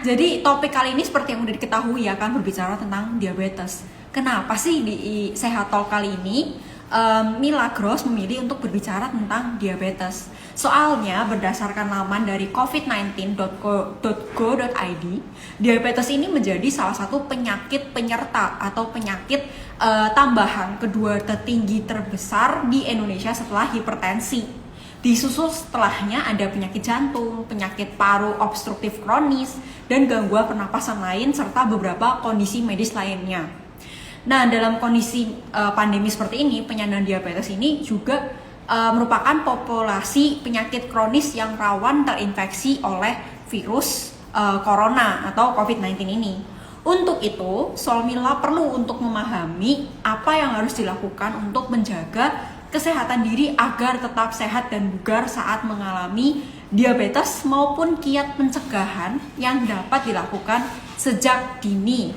jadi topik kali ini seperti yang udah diketahui ya kan berbicara tentang diabetes. Kenapa sih di Sehat Talk kali ini Milagros memilih untuk berbicara tentang diabetes? Soalnya berdasarkan laman dari covid19.go.id, diabetes ini menjadi salah satu penyakit penyerta atau penyakit tambahan kedua tertinggi terbesar di Indonesia setelah hipertensi. Disusul setelahnya ada penyakit jantung, penyakit paru obstruktif kronis, dan gangguan pernapasan lain, serta beberapa kondisi medis lainnya. Nah, dalam kondisi pandemi seperti ini, penyandang diabetes ini juga merupakan populasi penyakit kronis yang rawan terinfeksi oleh virus corona atau COVID-19 ini. Untuk itu, Solmila perlu untuk memahami apa yang harus dilakukan untuk menjaga kesehatan diri agar tetap sehat dan bugar saat mengalami diabetes maupun kiat pencegahan yang dapat dilakukan sejak dini.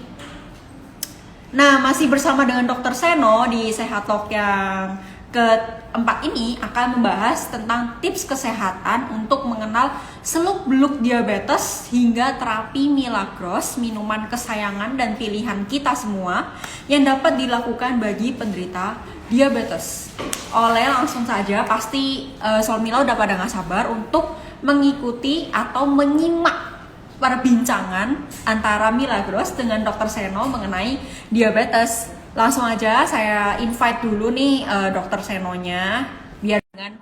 Nah, masih bersama dengan Dr. Seno di Sehat Talk yang keempat ini akan membahas tentang tips kesehatan untuk mengenal seluk-beluk diabetes hingga terapi Milagros, minuman kesayangan dan pilihan kita semua yang dapat dilakukan bagi penderita diabetes. Langsung saja pasti Solmila udah pada gak sabar untuk mengikuti atau menyimak perbincangan antara Milagros dengan Dr. Seno mengenai diabetes. Langsung aja saya invite dulu nih Dr. Senonya biar dengan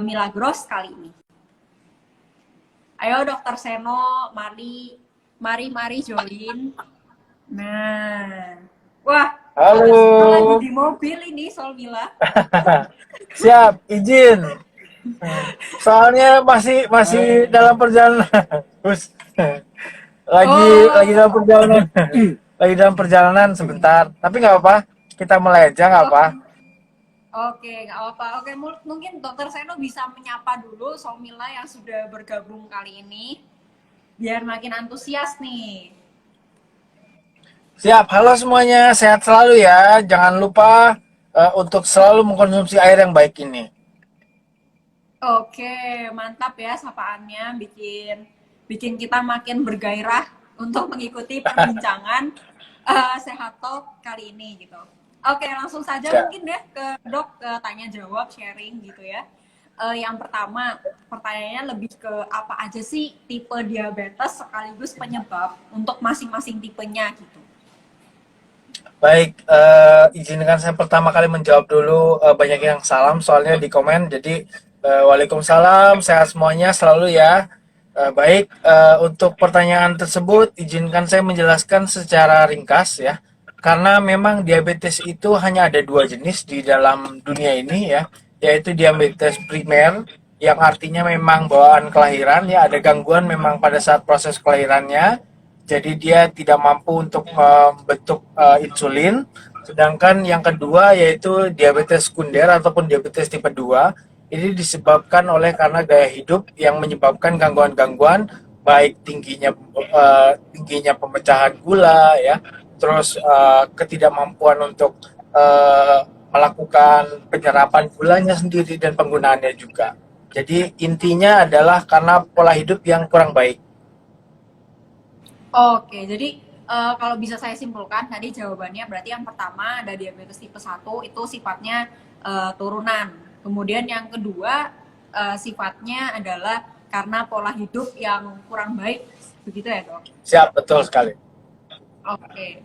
Milagros kali ini. Ayo Dr. Seno, mari join. Nah, wah, halo. lagi di mobil ini Solmila. Siap, izin. Soalnya masih dalam perjalanan. Terus lagi dalam perjalanan. Lagi dalam perjalanan sebentar. Tapi nggak apa, kita mulai aja nggak apa. Oke, nggak apa-apa. Oke, mungkin Dokter Seno bisa menyapa dulu Solmila yang sudah bergabung kali ini, biar makin antusias nih. Siap, halo semuanya, sehat selalu ya. Jangan lupa untuk selalu mengkonsumsi air yang baik ini. Oke, mantap ya sapaannya, bikin kita makin bergairah untuk mengikuti perbincangan Sehat Talk kali ini gitu. Oke, langsung saja Siap. mungkin deh ke Dok, tanya jawab sharing gitu ya. Yang pertama, pertanyaannya lebih ke apa aja sih tipe diabetes sekaligus penyebab untuk masing-masing tipenya gitu. Baik, izinkan saya pertama kali menjawab dulu. Banyak yang salam soalnya di komen. Jadi, waalaikumsalam, sehat semuanya selalu ya. Baik, untuk pertanyaan tersebut, izinkan saya menjelaskan secara ringkas ya. Karena memang diabetes itu hanya ada dua jenis di dalam dunia ini ya, yaitu diabetes primer, yang artinya memang bawaan kelahiran ya, ada gangguan memang pada saat proses kelahirannya, jadi dia tidak mampu untuk membentuk insulin. Sedangkan yang kedua yaitu diabetes sekunder ataupun diabetes tipe 2. Ini disebabkan oleh karena gaya hidup yang menyebabkan gangguan-gangguan baik tingginya pemecahan gula ya, terus ketidakmampuan untuk melakukan penyerapan gulanya sendiri dan penggunaannya juga. Jadi intinya adalah karena pola hidup yang kurang baik. Oke, jadi kalau bisa saya simpulkan tadi jawabannya berarti yang pertama ada diabetes tipe 1 itu sifatnya turunan. Kemudian yang kedua sifatnya adalah karena pola hidup yang kurang baik. Begitu ya, Dok? Siap, betul sekali.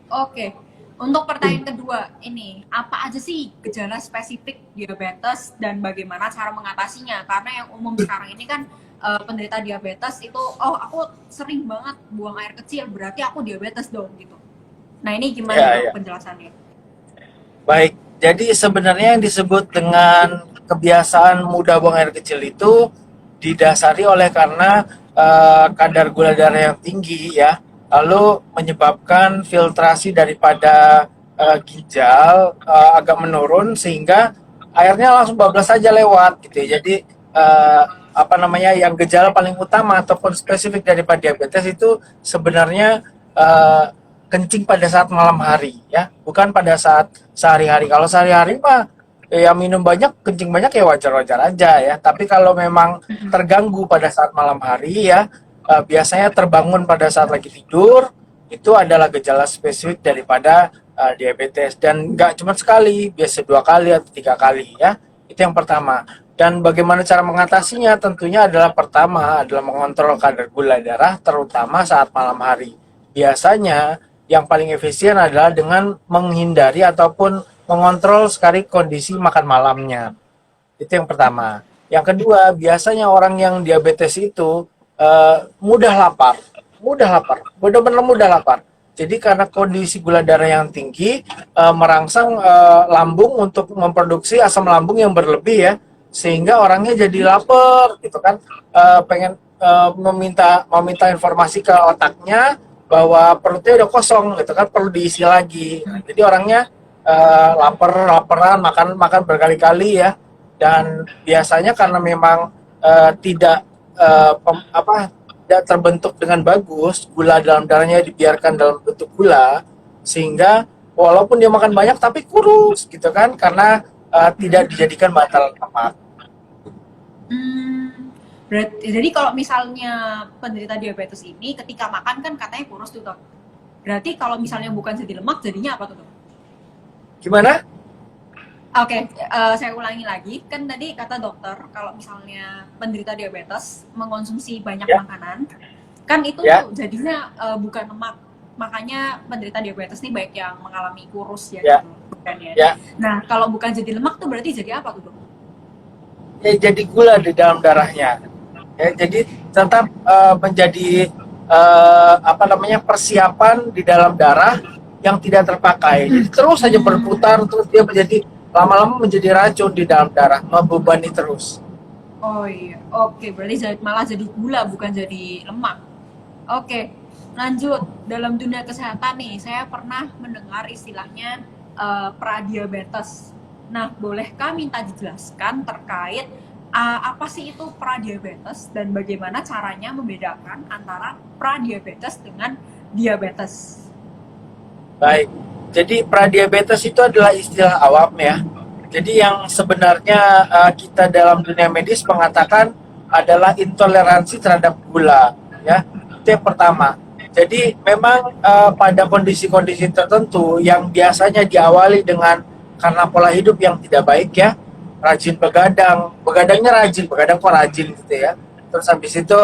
Oke. Untuk pertanyaan kedua ini, apa aja sih gejala spesifik diabetes dan bagaimana cara mengatasinya? Karena yang umum sekarang ini kan penderita diabetes itu, oh aku sering banget buang air kecil, berarti aku diabetes dong gitu. Nah ini gimana dok penjelasannya? Baik, jadi sebenarnya yang disebut dengan kebiasaan mudah buang air kecil itu didasari oleh karena kadar gula darah yang tinggi ya, lalu menyebabkan filtrasi daripada ginjal agak menurun sehingga airnya langsung bablas saja lewat gitu ya. Jadi apa namanya, yang gejala paling utama ataupun spesifik daripada diabetes itu sebenarnya kencing pada saat malam hari ya, bukan pada saat sehari-hari. Kalau sehari-hari mah ya minum banyak, kencing banyak ya wajar-wajar aja ya. Tapi kalau memang terganggu pada saat malam hari ya, biasanya terbangun pada saat lagi tidur, itu adalah gejala spesifik daripada diabetes, dan nggak cuma sekali, biasa 2 kali atau 3 kali ya. Itu yang pertama. Dan bagaimana cara mengatasinya? Tentunya adalah pertama adalah mengontrol kadar gula darah, terutama saat malam hari. Biasanya yang paling efisien adalah dengan menghindari ataupun mengontrol sekali kondisi makan malamnya. Itu yang pertama. Yang kedua, biasanya orang yang diabetes itu mudah lapar, benar-benar mudah lapar. Jadi karena kondisi gula darah yang tinggi merangsang lambung untuk memproduksi asam lambung yang berlebih ya, sehingga orangnya jadi lapar gitu kan. Pengen meminta informasi ke otaknya bahwa perutnya udah kosong gitu kan, perlu diisi lagi. Jadi orangnya laparan, makan berkali-kali ya. Dan biasanya karena memang tidak tidak terbentuk dengan bagus, gula dalam darahnya dibiarkan dalam bentuk gula, sehingga walaupun dia makan banyak tapi kurus gitu kan, karena tidak dijadikan batal lemak. Hmm, berarti jadi kalau misalnya penderita diabetes ini ketika makan kan katanya kurus tuh dok. Berarti kalau misalnya bukan jadi lemak jadinya apa tuh dok? Gimana? Oke, saya ulangi lagi. Kan tadi kata dokter kalau misalnya penderita diabetes mengonsumsi banyak Ya, makanan, kan itu ya, jadinya bukan lemak. Makanya penderita diabetes nih baik yang mengalami kurus ya ya, gitu, bukan ya. ya. Nah, kalau bukan jadi lemak tuh berarti jadi apa tuh dok? Ya, jadi gula di dalam darahnya. Ya, jadi tetap menjadi persiapan di dalam darah yang tidak terpakai. Jadi terus saja berputar, terus dia menjadi lama-lama menjadi racun di dalam darah, membebani terus. Oh iya, oke. Berarti malah jadi gula bukan jadi lemak. Oke, lanjut. Dalam dunia kesehatan nih, saya pernah mendengar istilahnya pradiabetes. Nah, bolehkah minta dijelaskan terkait apa sih itu pradiabetes dan bagaimana caranya membedakan antara pradiabetes dengan diabetes? Baik, jadi pradiabetes itu adalah istilah awam ya. Jadi yang sebenarnya kita dalam dunia medis mengatakan adalah intoleransi terhadap gula, ya. Itu yang pertama. Jadi memang pada kondisi-kondisi tertentu yang biasanya diawali dengan karena pola hidup yang tidak baik ya, rajin begadangnya rajin, begadang kok rajin gitu ya. Terus habis itu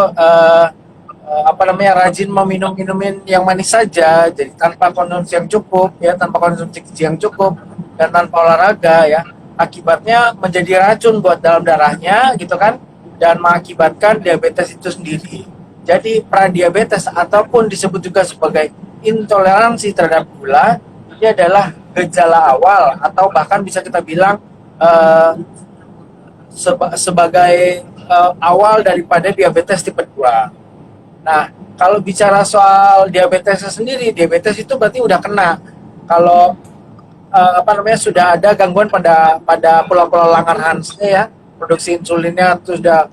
rajin meminum minumin yang manis saja, jadi tanpa konsumsi yang cukup ya, tanpa konsumsi gizi yang cukup dan tanpa olahraga ya, akibatnya menjadi racun buat dalam darahnya gitu kan, dan mengakibatkan diabetes itu sendiri. Jadi pradiabetes ataupun disebut juga sebagai intoleransi terhadap gula, ini adalah gejala awal atau bahkan bisa kita bilang eh, sebagai awal daripada diabetes tipe 2. Nah, kalau bicara soal diabetesnya sendiri, diabetes itu berarti udah kena. Kalau sudah ada gangguan pada pola-pola Langerhans-nya ya, produksi insulinnya itu sudah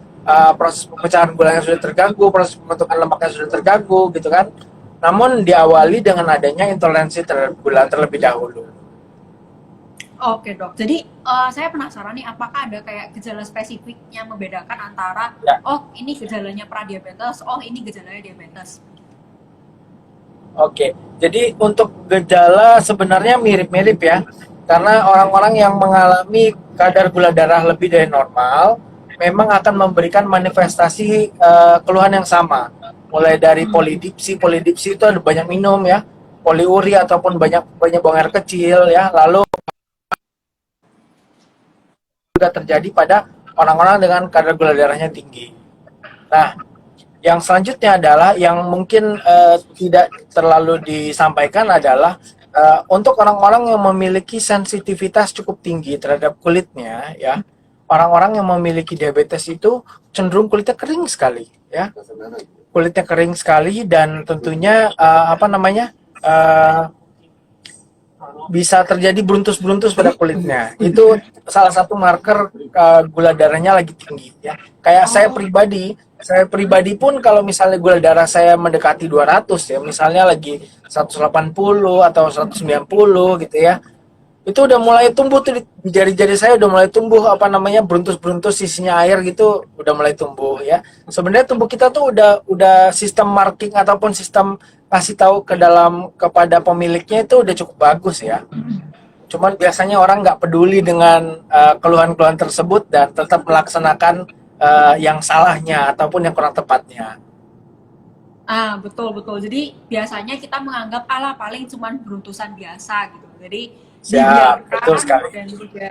proses pemecahan gulanya sudah terganggu, proses pembentukan lemaknya sudah terganggu gitu kan. Namun diawali dengan adanya intoleransi terhadap gula terlebih dahulu. Oke dok, jadi saya penasaran nih apakah ada kayak gejala spesifik yang membedakan antara Ya. oh ini gejalanya pradiabetes, oh ini gejalanya diabetes. Oke, jadi untuk gejala sebenarnya mirip-mirip ya, karena orang-orang yang mengalami kadar gula darah lebih dari normal memang akan memberikan manifestasi keluhan yang sama, mulai dari polidipsi itu ada banyak minum ya, poliuri ataupun banyak buang air kecil ya, lalu juga terjadi pada orang-orang dengan kadar gula darahnya tinggi. Nah, yang selanjutnya adalah yang mungkin tidak terlalu disampaikan adalah untuk orang-orang yang memiliki sensitivitas cukup tinggi terhadap kulitnya, ya, orang-orang yang memiliki diabetes itu cenderung kulitnya kering sekali, ya, kulitnya kering sekali dan tentunya bisa terjadi bruntus-bruntus pada kulitnya. Itu salah satu marker gula darahnya lagi tinggi ya. Kayak saya pribadi pun kalau misalnya gula darah saya mendekati 200 ya, misalnya lagi 180 atau 190 gitu ya. itu udah mulai tumbuh tuh di jari-jari saya, udah mulai tumbuh apa namanya, beruntus-beruntus sisinya air gitu udah mulai tumbuh ya. Sebenarnya tubuh kita tuh udah sistem marking ataupun sistem kasih tahu ke dalam kepada pemiliknya itu udah cukup bagus ya. Cuman biasanya orang nggak peduli dengan keluhan-keluhan tersebut dan tetap melaksanakan yang salahnya ataupun yang kurang tepatnya. Betul betul. Jadi biasanya kita menganggap ala paling cuman beruntusan biasa gitu. Jadi Siap, betul dibiarkan sekali. dan juga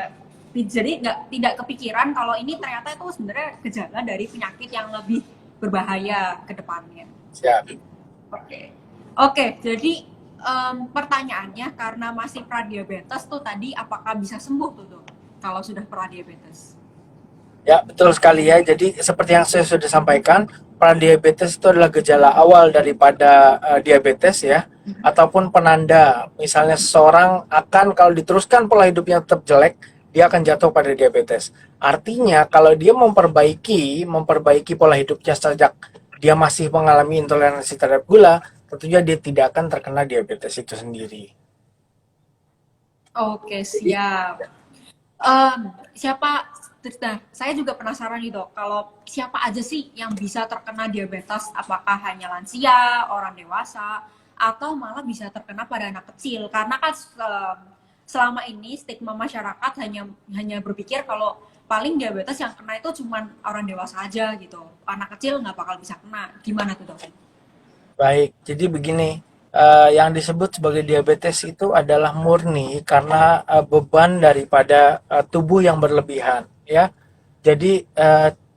jadi tidak kepikiran kalau ini ternyata itu sebenarnya gejala dari penyakit yang lebih berbahaya ke depannya. Siap. Oke. Oke, jadi pertanyaannya karena masih pradiabetes tuh tadi apakah bisa sembuh tuh kalau sudah pradiabetes? Ya, betul sekali ya. Jadi seperti yang saya sudah sampaikan, pradiabetes itu adalah gejala awal daripada diabetes ya, ataupun penanda. Misalnya seseorang akan kalau diteruskan pola hidupnya tetap jelek, dia akan jatuh pada diabetes. Artinya kalau dia memperbaiki pola hidupnya sejak dia masih mengalami intoleransi terhadap gula, tentunya dia tidak akan terkena diabetes itu sendiri. Oke, siap. Siapa Nah, saya juga penasaran nih dok, kalau siapa aja sih yang bisa terkena diabetes? Apakah hanya lansia, orang dewasa, atau malah bisa terkena pada anak kecil? Karena kan selama ini stigma masyarakat hanya berpikir kalau paling diabetes yang kena itu cuma orang dewasa aja gitu. Anak kecil nggak bakal bisa kena. Gimana tuh dok? Baik, jadi begini, yang disebut sebagai diabetes itu adalah murni karena beban daripada tubuh yang berlebihan, ya. Jadi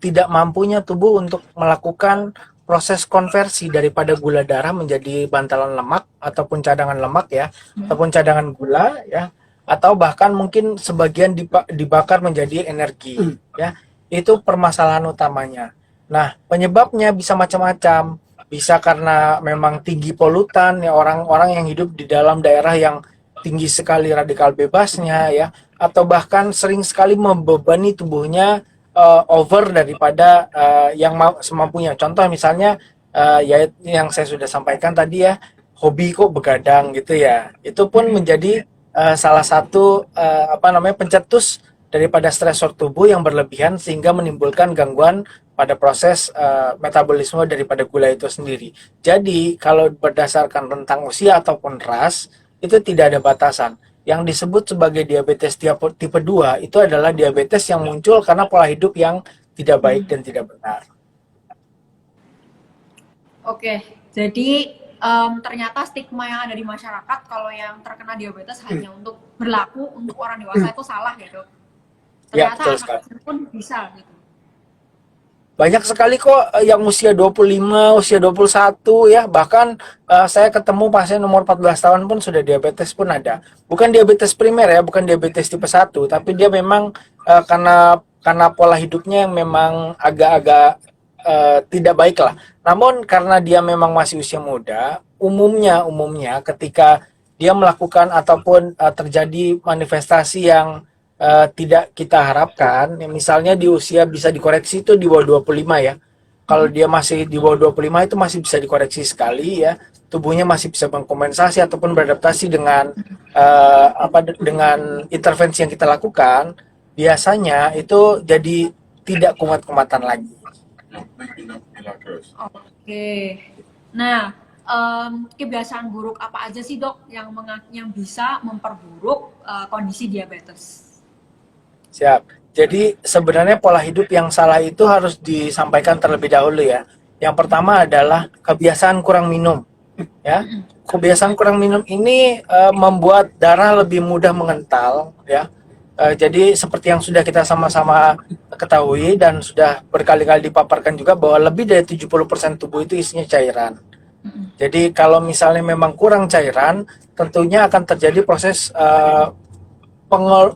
tidak mampunya tubuh untuk melakukan proses konversi daripada gula darah menjadi bantalan lemak ataupun cadangan lemak ya, ataupun cadangan gula ya, atau bahkan mungkin sebagian dibakar menjadi energi, ya. Itu permasalahan utamanya. Nah, penyebabnya bisa macam-macam. Bisa karena memang tinggi polutan ya, orang-orang yang hidup di dalam daerah yang tinggi sekali radikal bebasnya ya, atau bahkan sering sekali membebani tubuhnya over daripada yang semampunya. Contoh misalnya ya yang saya sudah sampaikan tadi ya, hobi kok begadang gitu ya. Itu pun menjadi salah satu apa namanya, pencetus daripada stresor tubuh yang berlebihan sehingga menimbulkan gangguan pada proses metabolisme daripada gula itu sendiri. Jadi kalau berdasarkan rentang usia ataupun ras itu tidak ada batasan. Yang disebut sebagai diabetes tipe 2 itu adalah diabetes yang muncul karena pola hidup yang tidak baik dan tidak benar. Oke, jadi ternyata stigma yang ada di masyarakat kalau yang terkena diabetes hanya untuk berlaku untuk orang dewasa itu salah ya dok? Ya, Ternyata betul anak sekali. kecil pun bisa gitu. Banyak sekali kok yang usia 25, usia 21 ya. Bahkan saya ketemu pasien umur 14 tahun pun sudah diabetes pun ada. Bukan diabetes primer ya, bukan diabetes tipe 1, tapi dia memang karena pola hidupnya yang memang agak-agak tidak baik lah. Namun karena dia memang masih usia muda, umumnya ketika dia melakukan ataupun terjadi manifestasi yang tidak kita harapkan, ya, misalnya di usia bisa dikoreksi itu di bawah 25 ya. Kalau dia masih di bawah 25 itu masih bisa dikoreksi sekali ya. Tubuhnya masih bisa mengkompensasi ataupun beradaptasi dengan dengan intervensi yang kita lakukan. Biasanya itu jadi tidak kumat-kumatan lagi. Oke. Nah, kebiasaan buruk apa aja sih dok yang bisa memperburuk kondisi diabetes? Siap. Jadi sebenarnya pola hidup yang salah itu harus disampaikan terlebih dahulu ya. Yang pertama adalah kebiasaan kurang minum. Ya, kebiasaan kurang minum ini membuat darah lebih mudah mengental. Ya, jadi seperti yang sudah kita sama-sama ketahui dan sudah berkali-kali dipaparkan juga bahwa lebih dari 70% tubuh itu isinya cairan. Jadi kalau misalnya memang kurang cairan, tentunya akan terjadi proses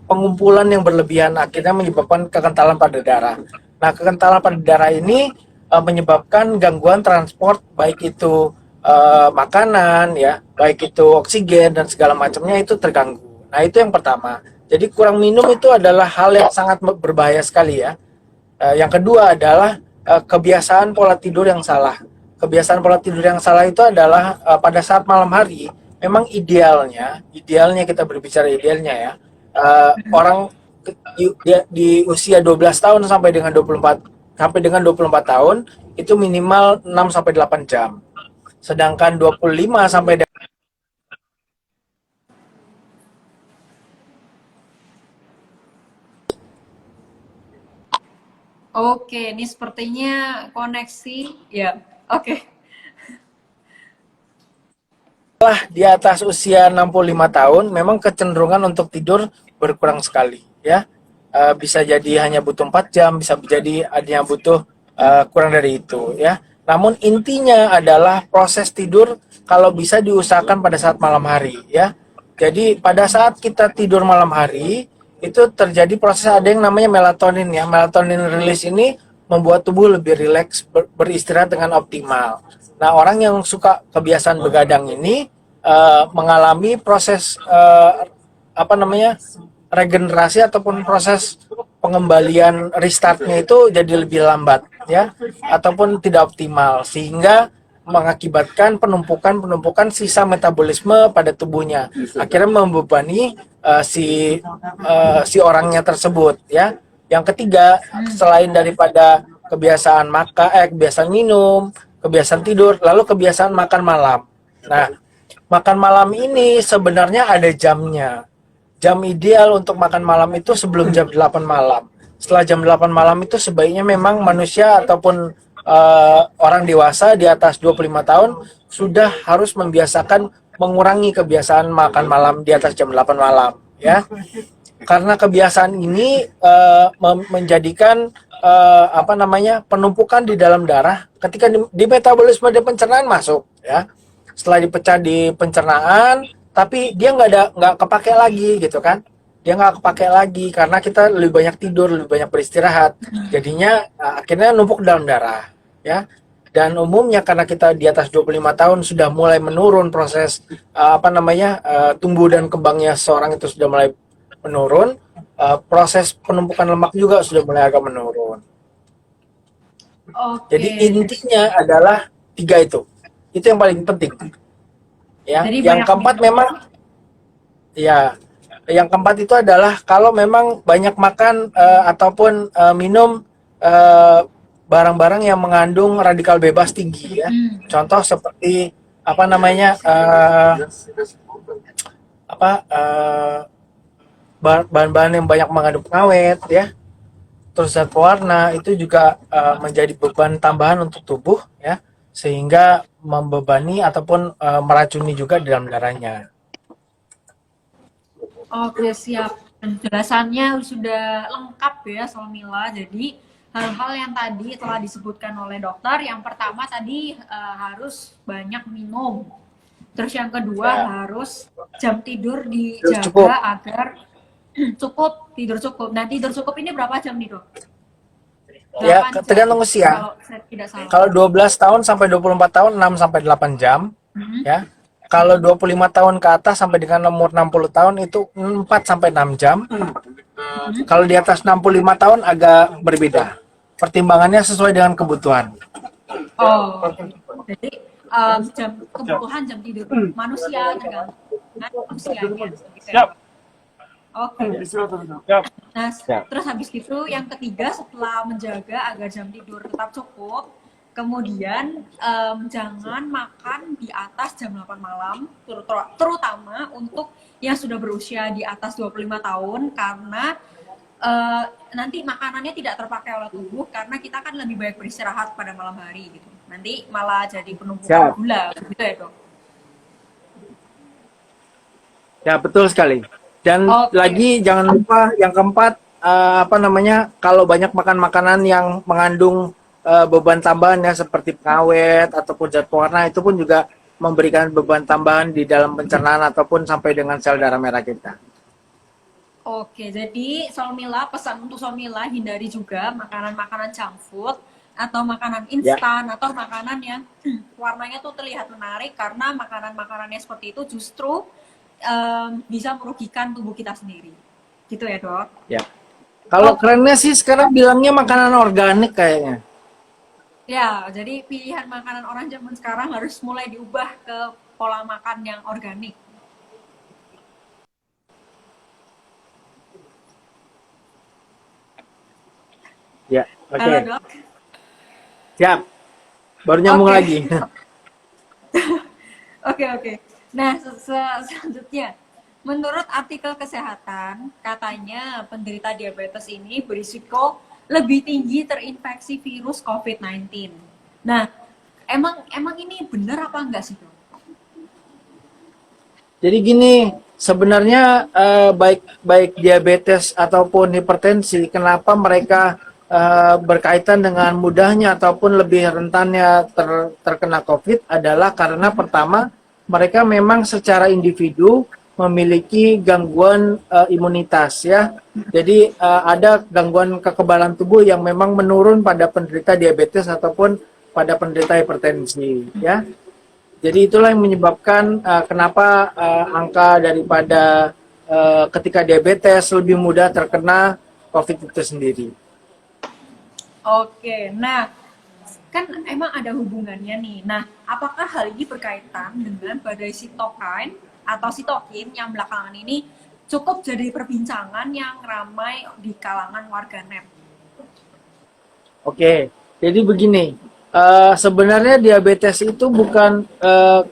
pengumpulan yang berlebihan akhirnya menyebabkan kekentalan pada darah. Nah, kekentalan pada darah ini menyebabkan gangguan transport baik itu makanan ya, baik itu oksigen dan segala macamnya itu terganggu. Nah, itu yang pertama. Jadi kurang minum itu adalah hal yang sangat berbahaya sekali ya. Yang kedua adalah kebiasaan pola tidur yang salah. Kebiasaan pola tidur yang salah itu adalah pada saat malam hari memang idealnya kita berbicara idealnya ya, orang di usia 12 tahun sampai dengan 24 tahun itu minimal 6 sampai 8 jam. Sedangkan 25 sampai Oke, ini sepertinya koneksi. Ya, oke. di atas usia 65 tahun memang kecenderungan untuk tidur berkurang sekali ya. Bisa jadi hanya butuh 4 jam, bisa jadi ada yang butuh kurang dari itu ya. Namun intinya adalah proses tidur kalau bisa diusahakan pada saat malam hari ya. Jadi pada saat kita tidur malam hari itu terjadi proses ada yang namanya melatonin ya. Melatonin rilis ini membuat tubuh lebih rileks beristirahat dengan optimal. Nah, orang yang suka kebiasaan begadang ini mengalami proses apa namanya regenerasi ataupun proses pengembalian restartnya itu jadi lebih lambat ya ataupun tidak optimal sehingga mengakibatkan penumpukan sisa metabolisme pada tubuhnya akhirnya membebani si orangnya tersebut ya. Yang ketiga, selain daripada kebiasaan minum, kebiasaan tidur, lalu kebiasaan makan malam. Nah, makan malam ini sebenarnya ada jamnya. Jam ideal untuk makan malam itu sebelum jam 8 malam. Setelah jam 8 malam itu sebaiknya memang manusia ataupun orang dewasa di atas 25 tahun sudah harus membiasakan mengurangi kebiasaan makan malam di atas jam 8 malam ya. Karena kebiasaan ini menjadikan apa namanya penumpukan di dalam darah ketika di metabolisme dan pencernaan masuk ya. Setelah dipecah di pencernaan tapi dia nggak kepake lagi gitu kan, dia nggak kepake lagi karena kita lebih banyak tidur, lebih banyak beristirahat, jadinya akhirnya numpuk dalam darah ya. Dan umumnya karena kita di atas 25 tahun sudah mulai menurun proses apa namanya tumbuh dan kembangnya seorang itu sudah mulai menurun, proses penumpukan lemak juga sudah mulai agak menurun. Oke. Jadi intinya adalah tiga itu yang paling penting ya. Jadi Yang banyak keempat minum. memang ya, yang keempat itu adalah kalau memang banyak makan ataupun minum eh, barang-barang yang mengandung radikal bebas tinggi ya. Contoh seperti apa namanya apa bahan-bahan yang banyak mengandung pengawet ya, terus zat pewarna itu juga menjadi beban tambahan untuk tubuh ya, sehingga membebani ataupun meracuni juga di dalam darahnya. Oke, siap. Penjelasannya sudah lengkap ya, Solmila. Jadi, hal-hal yang tadi telah disebutkan oleh dokter, yang pertama tadi harus banyak minum. Terus yang kedua Ya. harus jam tidur Terus cukup. dijaga agar tidur cukup. Nah, tidur cukup ini berapa jam nih, Dok? Ya, 8 jam, tergantung usia. kalau saya tidak salah. Kalau 12 tahun sampai 24 tahun 6 sampai 8 jam ya. Kalau 25 tahun ke atas sampai dengan umur 60 tahun itu 4 sampai 6 jam. Kalau di atas 65 tahun agak berbeda. Pertimbangannya sesuai dengan kebutuhan. Oh, jadi jam kebutuhan jam tidur manusia tergantung usianya. Gitu ya. Oke. Nah, terus habis itu yang ketiga setelah menjaga agar jam tidur tetap cukup, kemudian jangan makan di atas jam 8 malam, terutama untuk yang sudah berusia di atas 25 tahun karena nanti makanannya tidak terpakai oleh tubuh karena kita kan lebih baik beristirahat pada malam hari gitu. Nanti malah jadi penumpukan gula, gitu ya, Dok. Ya, betul sekali. Dan lagi jangan lupa yang keempat apa namanya, kalau banyak makan makanan yang mengandung beban tambahan ya seperti pengawet ataupun zat pewarna itu pun juga memberikan beban tambahan di dalam pencernaan ataupun sampai dengan sel darah merah kita. Oke, jadi Solmila, pesan untuk Solmila hindari juga makanan-makanan junk food atau makanan instan atau makanan yang warnanya tuh terlihat menarik karena makanan-makanannya seperti itu justru bisa merugikan tubuh kita sendiri. Gitu ya, Dok? Ya. Kalau kerennya sih sekarang bilangnya makanan organik kayaknya. Ya, jadi pilihan makanan orang zaman sekarang harus mulai diubah ke pola makan yang organik. Ya, oke. Halo dok. Siap. Baru nyambung Oke. lagi. Oke, oke. Nah, selanjutnya, menurut artikel kesehatan, katanya penderita diabetes ini berisiko lebih tinggi terinfeksi virus COVID-19. Nah, emang ini benar apa enggak sih, Dok? Jadi gini, sebenarnya baik baik diabetes ataupun hipertensi, kenapa mereka berkaitan dengan mudahnya ataupun lebih rentannya terkena COVID adalah karena pertama mereka memang secara individu memiliki gangguan imunitas ya. Jadi ada gangguan kekebalan tubuh yang memang menurun pada penderita diabetes ataupun pada penderita hipertensi ya. Jadi itulah yang menyebabkan kenapa angka daripada ketika diabetes lebih mudah terkena COVID itu sendiri. Oke, nah kan emang ada hubungannya nih. Nah, apakah hal ini berkaitan dengan badai sitokin atau sitokin yang belakangan ini cukup jadi perbincangan yang ramai di kalangan warganet? Oke, jadi begini, sebenarnya diabetes itu bukan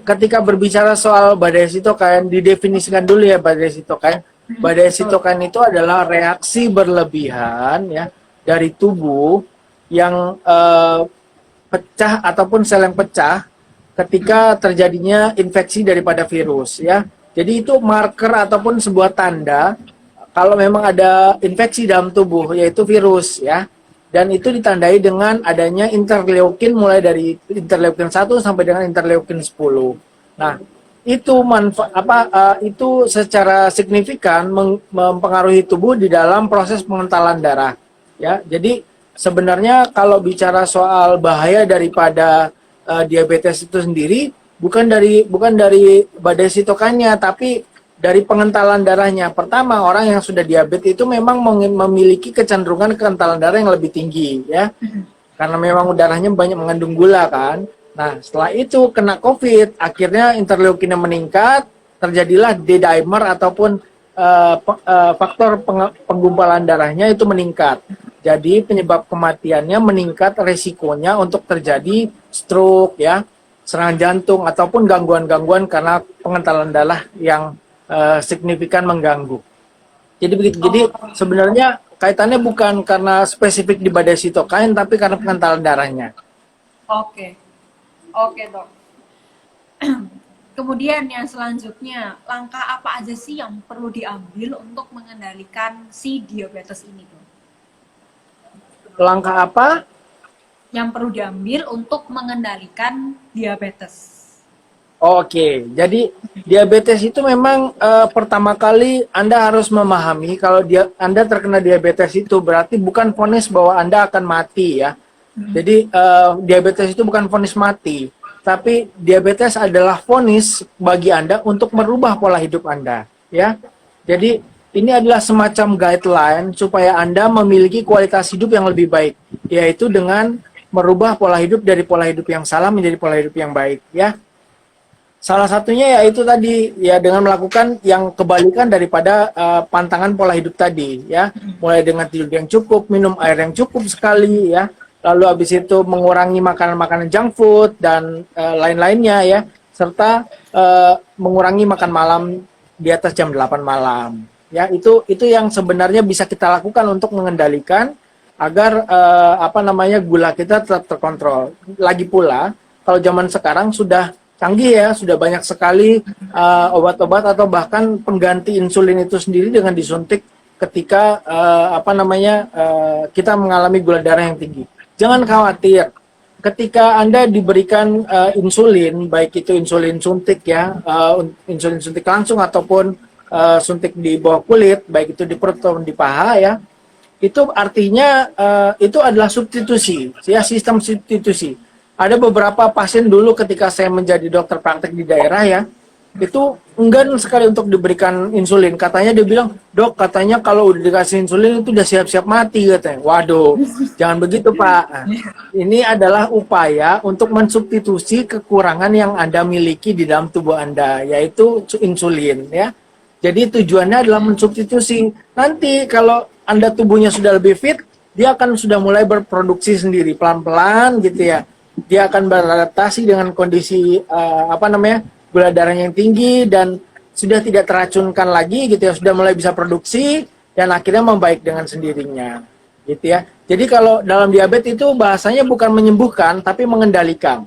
ketika berbicara soal badai sitokin, didefinisikan dulu ya badai sitokin. Badai sitokin itu adalah reaksi berlebihan ya dari tubuh yang pecah ataupun sel yang pecah ketika terjadinya infeksi daripada virus ya. Jadi itu marker ataupun sebuah tanda kalau memang ada infeksi dalam tubuh yaitu virus ya. Dan itu ditandai dengan adanya interleukin mulai dari interleukin 1 sampai dengan interleukin 10. Nah, itu itu secara signifikan mempengaruhi tubuh di dalam proses pengentalan darah ya. Jadi sebenarnya kalau bicara soal bahaya daripada diabetes itu sendiri bukan dari badai sitokannya tapi dari pengentalan darahnya. Pertama, orang yang sudah diabetes itu memang memiliki kecenderungan kekentalan darah yang lebih tinggi ya. Karena memang darahnya banyak mengandung gula kan. Nah, setelah itu kena COVID, akhirnya interleukinnya meningkat, terjadilah D-dimer ataupun faktor penggumpalan darahnya itu meningkat. Jadi penyebab kematiannya meningkat, resikonya untuk terjadi stroke ya, serangan jantung ataupun gangguan-gangguan karena pengentalan darah yang signifikan mengganggu. Jadi begitu. Jadi sebenarnya kaitannya bukan karena spesifik di badai sitokin tapi karena pengentalan darahnya. Oke, oke dok. Kemudian yang selanjutnya, langkah apa aja sih yang perlu diambil untuk mengendalikan si diabetes ini, dok? Langkah apa? Yang perlu diambil untuk mengendalikan diabetes. Oke, jadi diabetes itu memang pertama kali Anda harus memahami kalau Anda terkena diabetes itu berarti bukan vonis bahwa Anda akan mati ya. Jadi diabetes itu bukan vonis mati, tapi diabetes adalah vonis bagi Anda untuk merubah pola hidup Anda ya. Jadi ini adalah semacam guideline supaya Anda memiliki kualitas hidup yang lebih baik, yaitu dengan merubah pola hidup dari pola hidup yang salah menjadi pola hidup yang baik ya. Salah satunya yaitu tadi ya dengan melakukan yang kebalikan daripada pantangan pola hidup tadi ya, mulai dengan tidur yang cukup, minum air yang cukup sekali ya, lalu habis itu mengurangi makanan-makanan junk food dan lain-lainnya ya, serta mengurangi makan malam di atas jam 8 malam ya. Itu yang sebenarnya bisa kita lakukan untuk mengendalikan agar gula kita tetap terkontrol. Lagi pula kalau zaman sekarang sudah canggih ya, sudah banyak sekali obat-obat atau bahkan pengganti insulin itu sendiri dengan disuntik ketika kita mengalami gula darah yang tinggi. Jangan khawatir, ketika Anda diberikan insulin, baik itu insulin suntik ya, insulin suntik langsung ataupun suntik di bawah kulit, baik itu di perut atau di paha ya, itu artinya itu adalah substitusi, ya, sistem substitusi. Ada beberapa pasien dulu ketika saya menjadi dokter praktek di daerah ya, itu enggan sekali untuk diberikan insulin. Katanya dia bilang, dok katanya kalau udah dikasih insulin itu udah siap-siap mati katanya. Waduh, jangan begitu Pak. Nah, ini adalah upaya untuk mensubstitusi kekurangan yang Anda miliki di dalam tubuh Anda, yaitu insulin ya. Jadi tujuannya adalah mensubstitusi. Nanti kalau Anda tubuhnya sudah lebih fit, dia akan sudah mulai berproduksi sendiri pelan-pelan gitu ya. Dia akan beradaptasi dengan kondisi gula darahnya yang tinggi dan sudah tidak teracunkan lagi gitu ya, sudah mulai bisa produksi dan akhirnya membaik dengan sendirinya gitu ya. Jadi kalau dalam diabetes itu bahasanya bukan menyembuhkan tapi mengendalikan.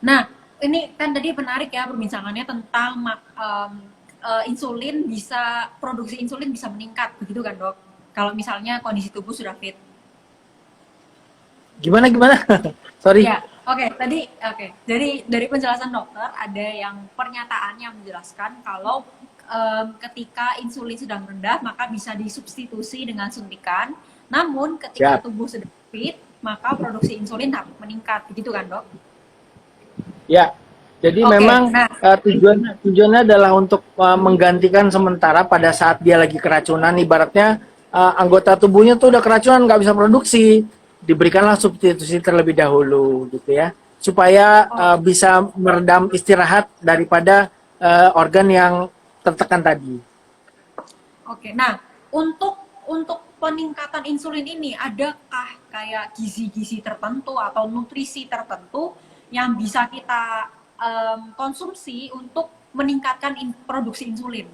Nah, ini kan tadi menarik ya perbincangannya tentang produksi insulin bisa meningkat, begitu kan dok? Kalau misalnya kondisi tubuh sudah fit. Gimana? Sorry. Ya, oke. Jadi dari penjelasan dokter ada yang pernyataan yang menjelaskan kalau ketika insulin sedang rendah maka bisa disubstitusi dengan suntikan. Namun ketika tubuh sedang fit maka produksi insulin dapat meningkat, begitu kan dok? Ya, jadi memang tujuannya adalah untuk menggantikan sementara pada saat dia lagi keracunan, ibaratnya anggota tubuhnya tuh udah keracunan nggak bisa produksi, diberikanlah substitusi terlebih dahulu gitu ya, supaya bisa meredam istirahat daripada organ yang tertekan tadi. Oke, nah untuk peningkatan insulin ini adakah kayak gizi-gizi tertentu atau nutrisi tertentu yang bisa kita konsumsi untuk meningkatkan produksi insulin?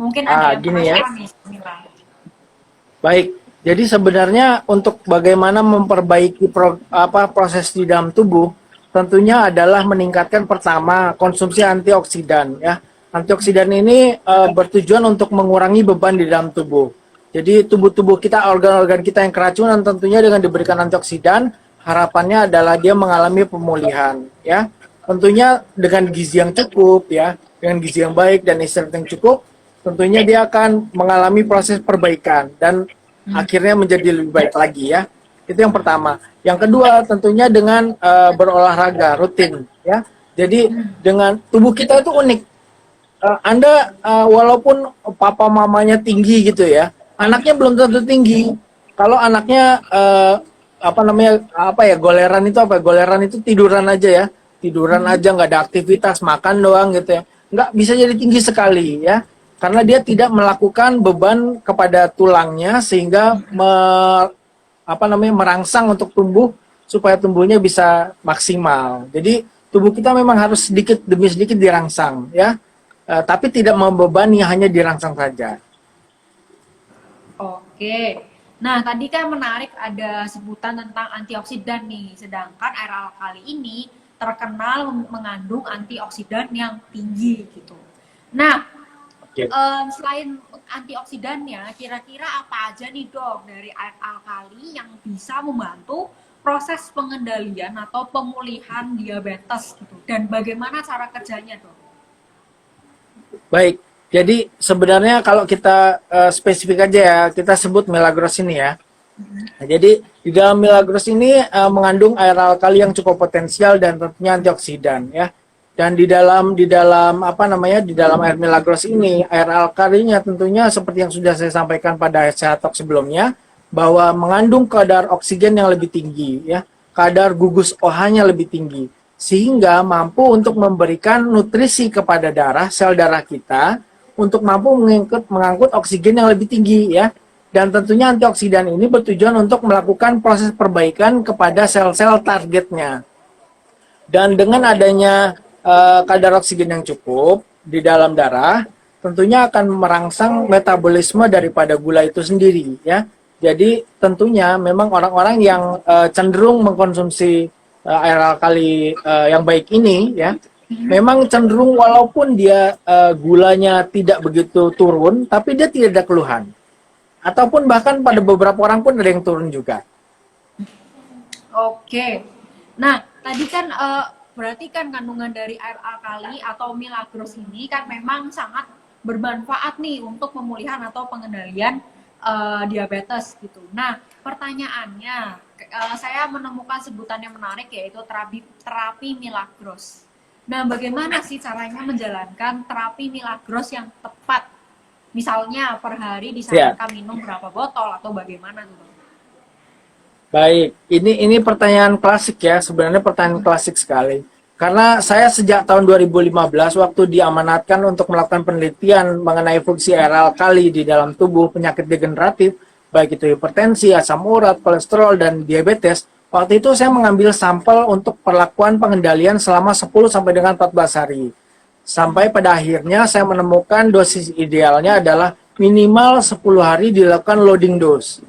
Mungkin ada yang gini ya. Mila. Baik, jadi sebenarnya untuk bagaimana memperbaiki proses di dalam tubuh, tentunya adalah meningkatkan pertama konsumsi antioksidan ya. Antioksidan ini bertujuan untuk mengurangi beban di dalam tubuh. Jadi tubuh kita, organ-organ kita yang keracunan tentunya dengan diberikan antioksidan, harapannya adalah dia mengalami pemulihan ya. Tentunya dengan gizi yang cukup ya, dengan gizi yang baik dan istirahat yang cukup, tentunya dia akan mengalami proses perbaikan dan akhirnya menjadi lebih baik lagi ya. Itu yang pertama. Yang kedua tentunya dengan berolahraga rutin ya. Jadi dengan tubuh kita itu unik. Anda walaupun papa mamanya tinggi gitu ya, anaknya belum tentu tinggi. Kalau anaknya goleran itu tiduran aja ya, nggak ada aktivitas, makan doang gitu ya, nggak bisa jadi tinggi sekali ya, karena dia tidak melakukan beban kepada tulangnya sehingga merangsang untuk tumbuh supaya tumbuhnya bisa maksimal. Jadi tubuh kita memang harus sedikit demi sedikit dirangsang ya, tapi tidak membebani, hanya dirangsang saja. Oke. Nah, tadi kan menarik ada sebutan tentang antioksidan nih. Sedangkan air alkali ini terkenal mengandung antioksidan yang tinggi gitu. Nah, selain antioksidannya, kira-kira apa aja nih dok dari air alkali yang bisa membantu proses pengendalian atau pemulihan diabetes gitu? Dan bagaimana cara kerjanya dok? Baik. Jadi sebenarnya kalau kita spesifik aja ya, kita sebut Milagros ini ya. Nah, jadi di dalam Milagros ini mengandung air alkali yang cukup potensial dan tentunya antioksidan ya. Dan di dalam air Milagros ini, air alkalinya tentunya seperti yang sudah saya sampaikan pada Sehat Talk sebelumnya, bahwa mengandung kadar oksigen yang lebih tinggi ya, kadar gugus OH-nya lebih tinggi, sehingga mampu untuk memberikan nutrisi kepada sel darah kita untuk mampu mengangkut oksigen yang lebih tinggi ya. Dan tentunya antioksidan ini bertujuan untuk melakukan proses perbaikan kepada sel-sel targetnya. Dan dengan adanya kadar oksigen yang cukup di dalam darah, tentunya akan merangsang metabolisme daripada gula itu sendiri ya. Jadi tentunya memang orang-orang yang cenderung mengkonsumsi air alkali yang baik ini ya, memang cenderung walaupun dia gulanya tidak begitu turun, tapi dia tidak ada keluhan. Ataupun bahkan pada beberapa orang pun ada yang turun juga. Oke. Nah, tadi kan berarti kan kandungan dari air alkali atau Milagros ini kan memang sangat bermanfaat nih untuk pemulihan atau pengendalian diabetes gitu. Nah, pertanyaannya, saya menemukan sebutan yang menarik yaitu terapi Milagros. Nah, bagaimana sih caranya menjalankan terapi Milagros yang tepat? Misalnya per hari disarankan minum berapa botol atau bagaimana tuh? Baik, ini pertanyaan klasik ya, sebenarnya pertanyaan klasik sekali. Karena saya sejak tahun 2015 waktu diamanatkan untuk melakukan penelitian mengenai fungsi air alkali di dalam tubuh penyakit degeneratif, baik itu hipertensi, asam urat, kolesterol, dan diabetes. Waktu itu saya mengambil sampel untuk perlakuan pengendalian selama 10 sampai dengan 14 hari. Sampai pada akhirnya saya menemukan dosis idealnya adalah minimal 10 hari dilakukan loading dose.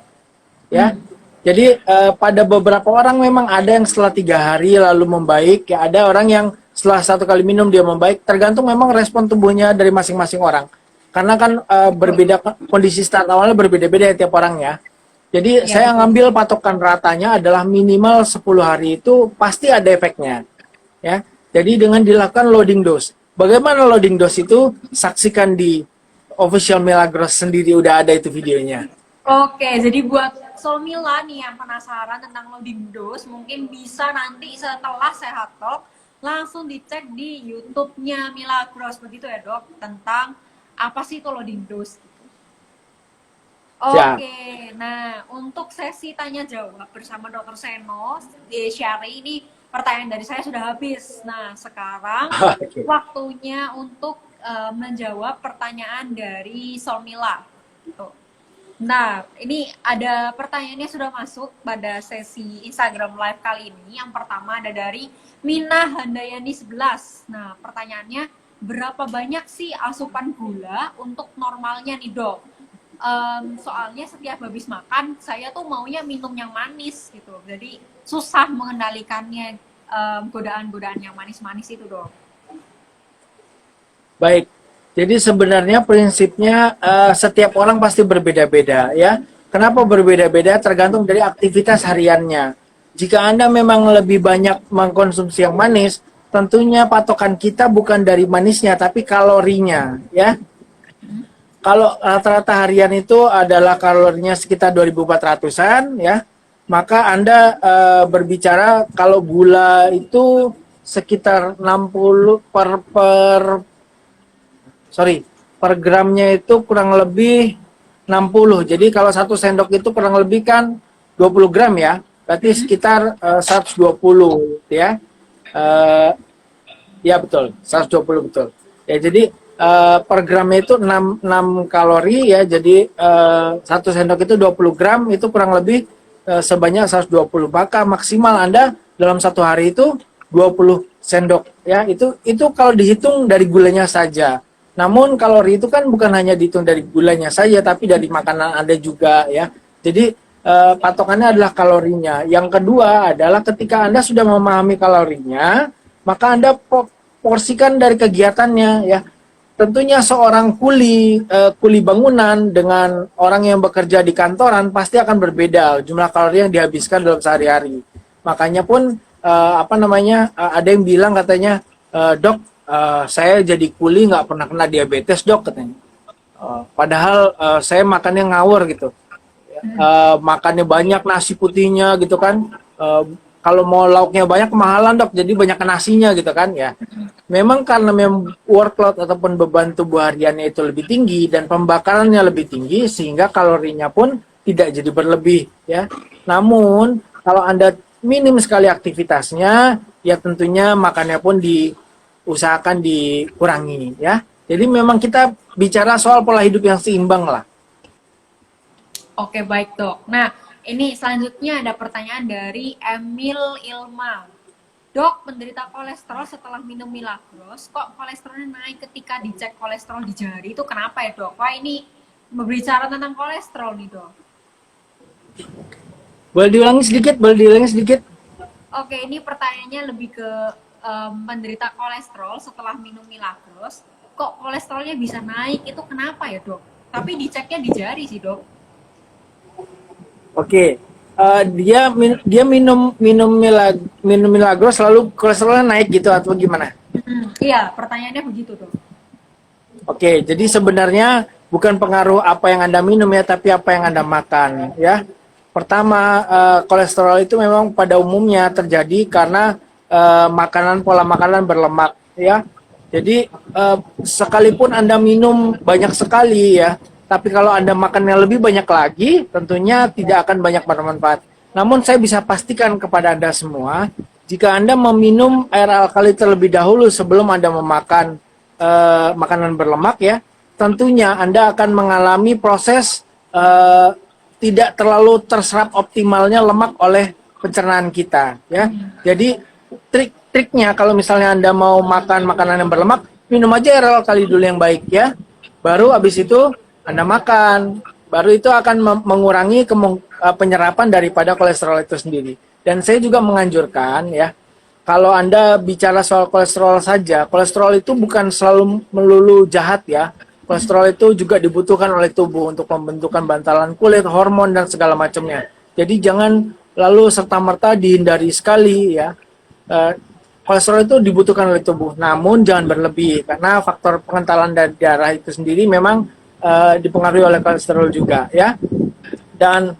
Ya. Jadi pada beberapa orang memang ada yang setelah 3 hari lalu membaik, ya ada orang yang setelah 1 kali minum dia membaik, tergantung memang respon tubuhnya dari masing-masing orang. Karena kan berbeda kondisi start awalnya berbeda-beda ya tiap orang ya. Jadi saya ngambil patokan ratanya adalah minimal 10 hari itu pasti ada efeknya. Ya. Jadi dengan dilakukan loading dose. Bagaimana loading dose itu? Saksikan di official Milagros sendiri, udah ada itu videonya. Oke, jadi buat Solmila nih yang penasaran tentang loading dose, mungkin bisa nanti setelah Sehat Talk langsung dicek di YouTube-nya Milagros, begitu ya dok, tentang apa sih itu loading dose. Oke, nah untuk sesi tanya jawab bersama Dr. Seno di Syari ini pertanyaan dari saya sudah habis. Nah sekarang waktunya untuk menjawab pertanyaan dari Solmila. Nah, ini ada pertanyaannya sudah masuk pada sesi Instagram Live kali ini. Yang pertama ada dari Mina Handayani 11. Nah, pertanyaannya, berapa banyak sih asupan gula untuk normalnya nih dok? Soalnya setiap habis makan, saya tuh maunya minum yang manis gitu. Jadi susah mengendalikannya godaan-godaan yang manis-manis itu dok. Baik. Jadi sebenarnya prinsipnya setiap orang pasti berbeda-beda ya. Kenapa berbeda-beda? Tergantung dari aktivitas hariannya. Jika Anda memang lebih banyak mengkonsumsi yang manis, tentunya patokan kita bukan dari manisnya tapi kalorinya ya. Kalau rata-rata harian itu adalah kalorinya sekitar 2.400-an ya, maka Anda berbicara kalau gula itu sekitar 60 per gramnya itu kurang lebih 60. Jadi kalau 1 sendok itu kurang lebih kan 20 gram ya. Berarti sekitar 120 ya. Ya betul, 120 betul. Ya jadi per gramnya itu 6 kalori ya. Jadi 1 sendok itu 20 gram itu kurang lebih sebanyak 120. Maka maksimal Anda dalam 1 hari itu 20 sendok ya. Itu kalau dihitung dari gulanya saja. Namun kalori itu kan bukan hanya dihitung dari gulanya saja, tapi dari makanan Anda juga ya. Jadi patokannya adalah kalorinya. Yang kedua adalah ketika Anda sudah memahami kalorinya, maka Anda porsikan dari kegiatannya ya. Tentunya seorang kuli bangunan dengan orang yang bekerja di kantoran pasti akan berbeda jumlah kalori yang dihabiskan dalam sehari-hari. Makanya pun ada yang bilang katanya, dok, saya jadi kuli nggak pernah kena diabetes dok katanya. Padahal saya makannya ngawur gitu, makannya banyak nasi putihnya gitu kan. Kalau mau lauknya banyak kemahalan dok, jadi banyak nasinya gitu kan ya. Memang karena workload ataupun beban tubuh hariannya itu lebih tinggi dan pembakarannya lebih tinggi sehingga kalorinya pun tidak jadi berlebih ya. Namun kalau Anda minim sekali aktivitasnya, ya tentunya makannya pun usahakan dikurangi ya. Jadi memang kita bicara soal pola hidup yang seimbang lah. Oke baik dok. Nah ini selanjutnya ada pertanyaan dari Emil Ilma. Dok, penderita kolesterol setelah minum Milagros, kok kolesterolnya naik ketika dicek kolesterol di jari? Itu kenapa ya dok? Wah ini berbicara tentang kolesterol nih dok. Boleh diulangi sedikit? Oke, ini pertanyaannya lebih ke penderita kolesterol setelah minum Milagros, kok kolesterolnya bisa naik? Itu kenapa ya dok? Tapi diceknya di jari sih dok. Oke, dia minum Milagros lalu kolesterolnya naik gitu atau gimana? Iya, pertanyaannya begitu dok. Oke, jadi sebenarnya bukan pengaruh apa yang Anda minum ya, tapi apa yang Anda makan ya. Pertama, kolesterol itu memang pada umumnya terjadi karena pola makanan berlemak ya. Jadi sekalipun Anda minum banyak sekali ya, tapi kalau Anda makan yang lebih banyak lagi, tentunya tidak akan banyak bermanfaat. Namun saya bisa pastikan kepada Anda semua, jika Anda meminum air alkali terlebih dahulu sebelum Anda memakan makanan berlemak ya, tentunya Anda akan mengalami proses tidak terlalu terserap optimalnya lemak oleh pencernaan kita ya. Jadi trik-triknya kalau misalnya Anda mau makan makanan yang berlemak, minum aja air alkali dulu yang baik ya. Baru habis itu Anda makan, baru itu akan mengurangi penyerapan daripada kolesterol itu sendiri. Dan saya juga menganjurkan ya, kalau Anda bicara soal kolesterol saja, kolesterol itu bukan selalu melulu jahat ya. Kolesterol itu juga dibutuhkan oleh tubuh untuk pembentukan bantalan kulit, hormon, dan segala macamnya. Jadi jangan lalu serta-merta dihindari sekali ya. Kolesterol itu dibutuhkan oleh tubuh, namun jangan berlebih, karena faktor pengentalan darah itu sendiri memang dipengaruhi oleh kolesterol juga ya. Dan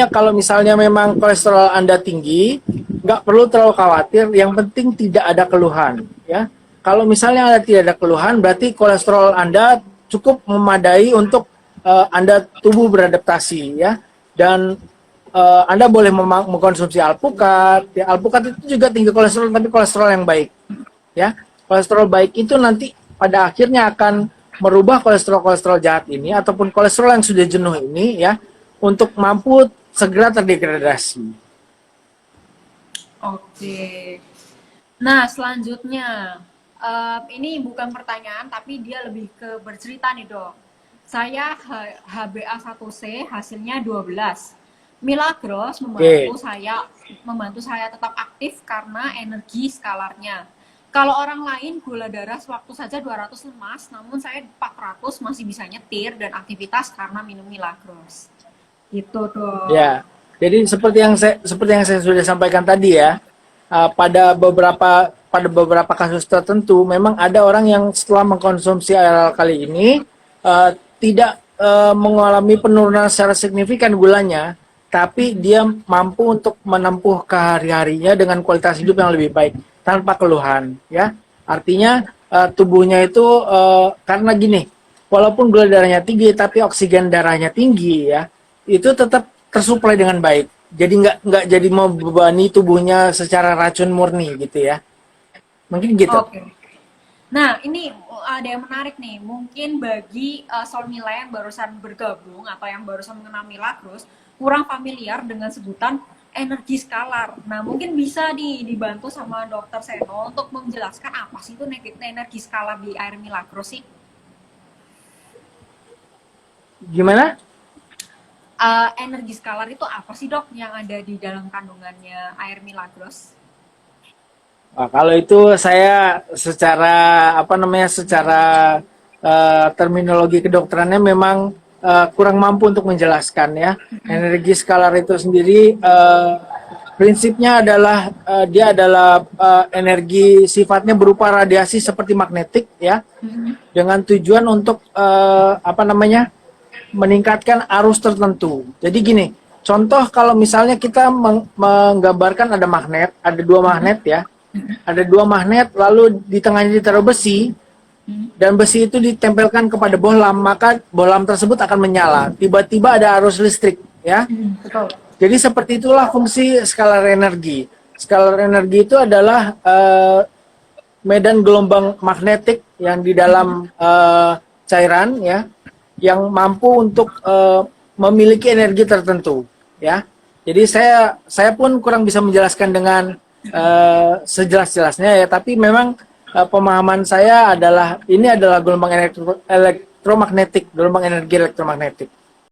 kalau misalnya memang kolesterol Anda tinggi, nggak perlu terlalu khawatir, yang penting tidak ada keluhan ya. Kalau misalnya Anda tidak ada keluhan, berarti kolesterol Anda cukup memadai untuk Anda tubuh beradaptasi ya. Dan Anda boleh mengkonsumsi alpukat ya. Alpukat itu juga tinggi kolesterol, tapi kolesterol yang baik ya. Kolesterol baik itu nanti pada akhirnya akan merubah kolesterol jahat ini ataupun kolesterol yang sudah jenuh ini ya, untuk mampu segera terdegradasi. Oke. Nah, selanjutnya, ini bukan pertanyaan, tapi dia lebih ke bercerita nih dok. Saya HbA1c hasilnya 12. Milagros membantu saya tetap aktif karena energi skalarnya. Kalau orang lain gula darah sewaktu saja 200 lemas, namun saya 400 masih bisa nyetir dan aktivitas karena minum Milagros. Gitu dong. Ya, jadi seperti yang saya sudah sampaikan tadi ya, pada beberapa kasus tertentu memang ada orang yang setelah mengkonsumsi air alkali ini tidak mengalami penurunan secara signifikan gulanya, tapi dia mampu untuk menempuh hari-harinya dengan kualitas hidup yang lebih baik tanpa keluhan ya. Artinya tubuhnya itu karena gini, walaupun gula darahnya tinggi tapi oksigen darahnya tinggi ya, itu tetap tersuplai dengan baik. Jadi nggak jadi membebani tubuhnya secara racun murni gitu ya. Mungkin gitu. Oke. Nah, ini ada yang menarik nih. Mungkin bagi Solmila yang barusan bergabung atau yang barusan mengenal Milagros, kurang familiar dengan sebutan energi skalar. Nah, mungkin bisa dibantu sama Dokter Seno untuk menjelaskan apa sih itu energi skalar di air Milagros sih? Gimana? Energi skalar itu apa sih dok yang ada di dalam kandungannya air Milagros? Kalau itu saya secara terminologi kedokterannya memang kurang mampu untuk menjelaskan ya. Energi skalar itu sendiri prinsipnya adalah dia adalah energi sifatnya berupa radiasi seperti magnetik ya, dengan tujuan untuk meningkatkan arus tertentu. Jadi gini, contoh kalau misalnya kita menggambarkan ada magnet, ada dua magnet ya, ada dua magnet lalu di tengahnya ditaruh besi, dan besi itu ditempelkan kepada bohlam, maka bohlam tersebut akan menyala. Tiba-tiba ada arus listrik ya. Betul. Jadi seperti itulah fungsi skalar energi. Skalar energi itu adalah medan gelombang magnetik yang di dalam cairan ya, yang mampu untuk memiliki energi tertentu ya. Jadi saya pun kurang bisa menjelaskan dengan sejelas-jelasnya ya, tapi memang pemahaman saya adalah ini adalah gelombang elektromagnetik, gelombang energi elektromagnetik.